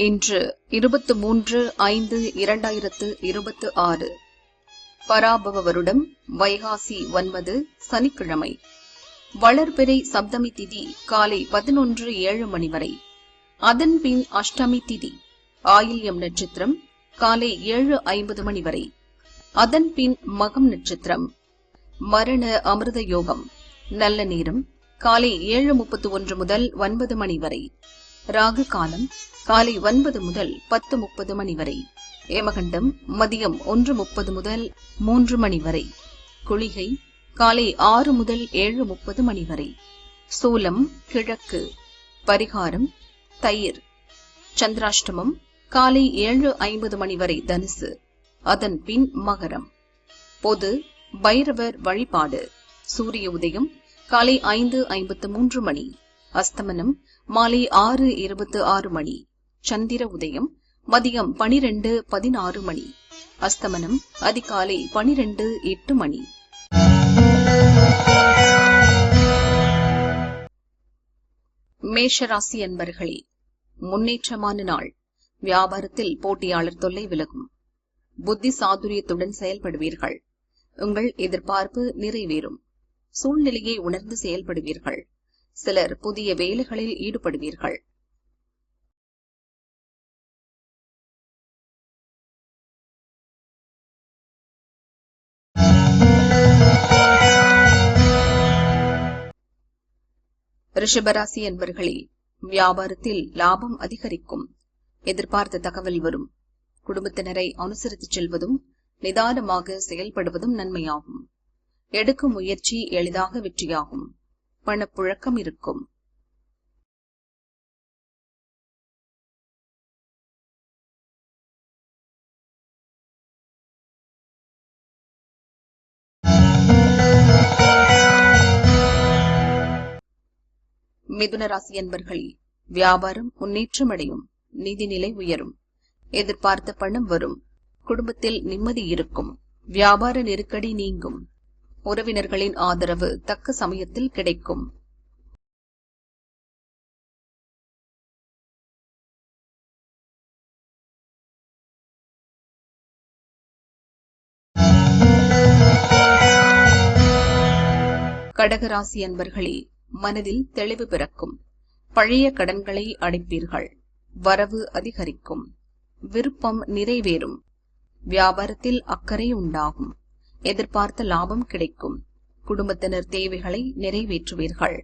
இன்று 23/5/2026 பராபவ வருடம் வைகாசி 9 சனிக்கிழமை. வளர்பிறை சப்தமி திதி காலை 11:07 மணி வரை. அதன்பின் அஷ்டமி திதி ஆயில்யம் நட்சத்திரம் காலை 7:50 மணி வரை. அதன்பின் மகம் நட்சத்திரம். மரண அமிர்த யோகம். நல்ல நேரம் காலை 7:31 முதல் 9 மணி வரை. ராகு காலம் காலை 9 முதல் 10:30 மணி வரை. ஏமகண்டம் மதியம் 1:30 முதல் 3 மணி வரை. குளிகை காலை 6 முதல் 7:30 மணி வரை. சூலம் கிழக்கு. பரிகாரம் தயிர். சந்திராஷ்டமம் காலை 7:50 மணி வரை தனுசு. அதன் பின் மகரம். பொது பைரவர் வழிபாடு. சூரிய உதயம் காலை 5:53 மணி. அஸ்தமனம் மாலை 6:26 மணி. சந்திர உதயம் மதியம் 12:16 மணி. அஸ்தமனம் அதிகாலை 12:08 மணி. மேஷராசி அன்பர்களே, முன்னேற்றமான நாள். வியாபாரத்தில் போட்டியாளர் தொல்லை விலகும். புத்தி சாதுரியத்துடன் செயல்படுவீர்கள். உங்கள் எதிர்பார்ப்பு நிறைவேறும். சூழ்நிலையை உணர்ந்து செயல்படுவீர்கள். சிலர் புதிய வேலைகளில் ஈடுபடுவீர்கள். ரிஷபராசி அன்பர்களே, வியாபாரத்தில் லாபம் அதிகரிக்கும். எதிர்பார்த்த தகவல் வரும். குடும்பத்தினரை அனுசரித்துச் செல்வதும் நிதானமாக செயல்படுவதும் நன்மையாகும். எடுக்கும் முயற்சி எளிதாக வெற்றியாகும். பணப்புழக்கம் இருக்கும். மிதுன ராசி அன்பர்களே, வியாபாரம் முன்னேற்றம் அடையும். நிதிநிலை உயரும். எதிர்பார்த்த பணம் வரும். குடும்பத்தில் நிம்மதி இருக்கும். வியாபார நெருக்கடி நீங்கும். உறவினர்களின் ஆதரவு தக்க சமயத்தில் கிடைக்கும். கடகராசி அன்பர்களே, மனதில் தெளிவு பிறக்கும். பழைய கடன்களை அடைப்பீர்கள். வரவு அதிகரிக்கும். விருப்பம் நிறைவேறும். வியாபாரத்தில் அக்கறை உண்டாகும். எதிர்பார்த்த லாபம் கிடைக்கும். குடும்பத்தினர் தேவைகளை நிறைவேற்றுவீர்கள்.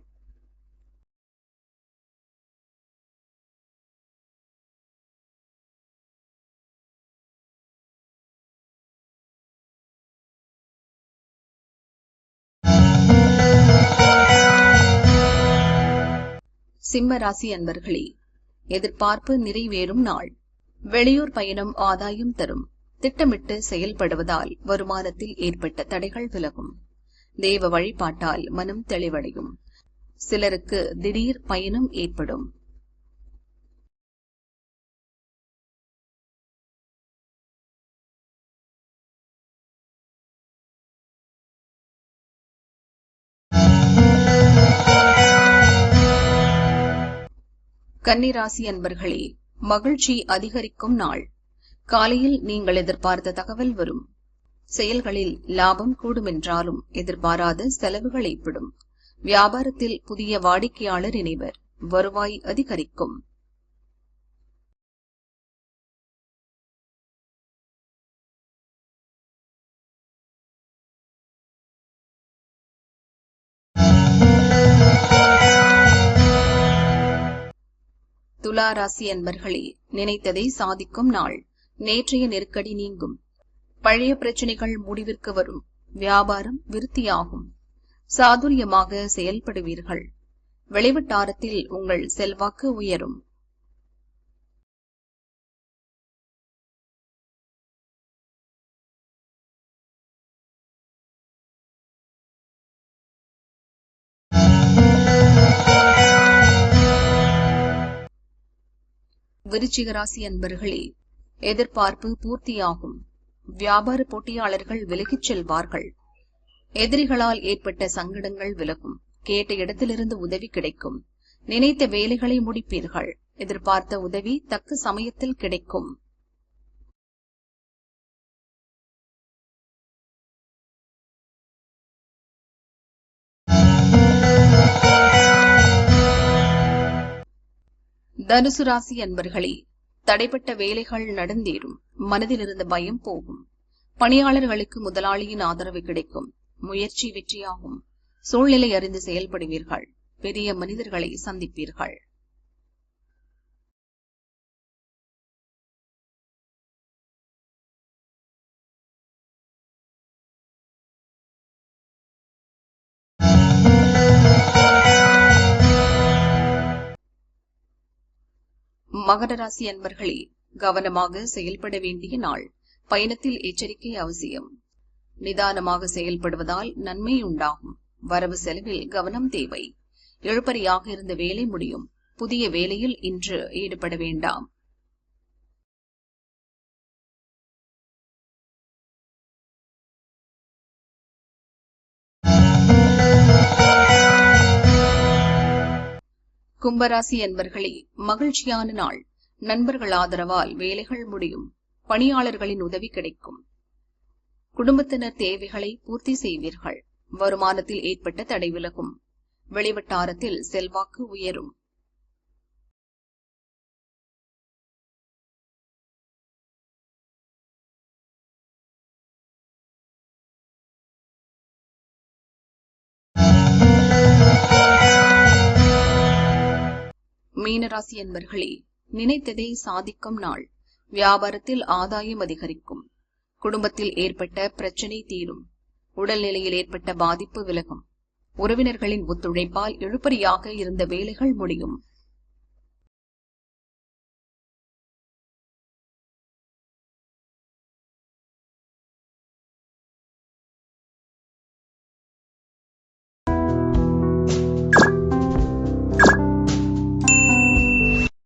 சிம்ம ராசி அன்பர்களே, எதிர்பார்ப்பு நிறைவேறும் நாள். வெளியூர் பயணம் ஆதாயம் தரும். திட்டமிட்டு செயல்படுவதால் வருமானத்தில் ஏற்பட்ட தடைகள் விலகும். தேவ வழிபாட்டால் மனம் தெளிவடையும். சிலருக்கு திடீர் பயணம் ஏற்படும். கன்னிராசி அன்பர்களே, மகிழ்ச்சி அதிகரிக்கும் நாள். காலையில் நீங்கள் எதிர்பார்த்த தகவல் வரும். செயல்களில் லாபம் கூடுமென்றாலும் எதிர்பாராத செலவுகள் ஏற்படும். வியாபாரத்தில் புதிய வாடிக்கையாளர் இணைவர். வருவாய் அதிகரிக்கும். துலா ராசி அன்பர்களே, நினைத்ததை சாதிக்கும் நாள். நேற்றைய நெருக்கடி நீங்கும். பழைய பிரச்சனைகள் முடிவிற்கு வரும். வியாபாரம் விருத்தியாகும். சாதுரியமாக செயல்படுவீர்கள். வெளிவட்டாரத்தில் உங்கள் செல்வாக்கு உயரும். விருச்சிக ராசி அன்பர்களே, எதிர்பார்ப்பு பூர்த்தியாகும். வியாபார போட்டியாளர்கள் விலகிச் செல்வார்கள். எதிரிகளால் ஏற்பட்ட சங்கடங்கள் விலகும். கேட்ட இடத்திலிருந்து உதவி கிடைக்கும். நினைத்த வேலைகளை முடிப்பீர்கள். எதிர்பார்த்த உதவி தக்க சமயத்தில் கிடைக்கும். தனுசு ராசி அன்பர்களே, தடைப்பட்ட வேலைகள் நடந்தேறும். மனதில் இருந்த பயம் போகும். பணியாளர்களுக்கு முதலாளியின் ஆதரவு கிடைக்கும். முயற்சி வெற்றியாகும். சூழ்நிலை அறிந்து செயல்படுவீர்கள். பெரிய மனிதர்களை சந்திப்பீர்கள். மகர ராசி அன்பர்களே, கவனமாக செயல்பட வேண்டிய நாள். பயணத்தில் எச்சரிக்கை அவசியம். நிதானமாக செயல்படுவதால் நன்மை உண்டாகும். வரவு செலவில் கவனம் தேவை. இழுபறியாக இருந்த வேலை முடியும். புதிய வேலையில் இன்று ஈடுபட வேண்டாம். கும்பராசி அன்பர்களே, மகிழ்ச்சியான நாள். நண்பர்கள் ஆதரவால் வேலைகள் முடியும். பணியாளர்களின் உதவி கிடைக்கும். குடும்பத்தினர் தேவைகளை பூர்த்தி செய்வீர்கள். வருமானத்தில் ஏற்பட்ட தடை விலகும். வெளிவட்டாரத்தில் செல்வாக்கு உயரும். மீனராசி அன்பர்களே, நினைத்ததை சாதிக்கும் நாள். வியாபாரத்தில் ஆதாயம் அதிகரிக்கும். குடும்பத்தில் ஏற்பட்ட பிரச்சினை தீரும். உடல்நிலையில் ஏற்பட்ட பாதிப்பு விலகும். உறவினர்களின் ஒத்துழைப்பால் இழுபறியாக இருந்த வேலைகள் முடியும்.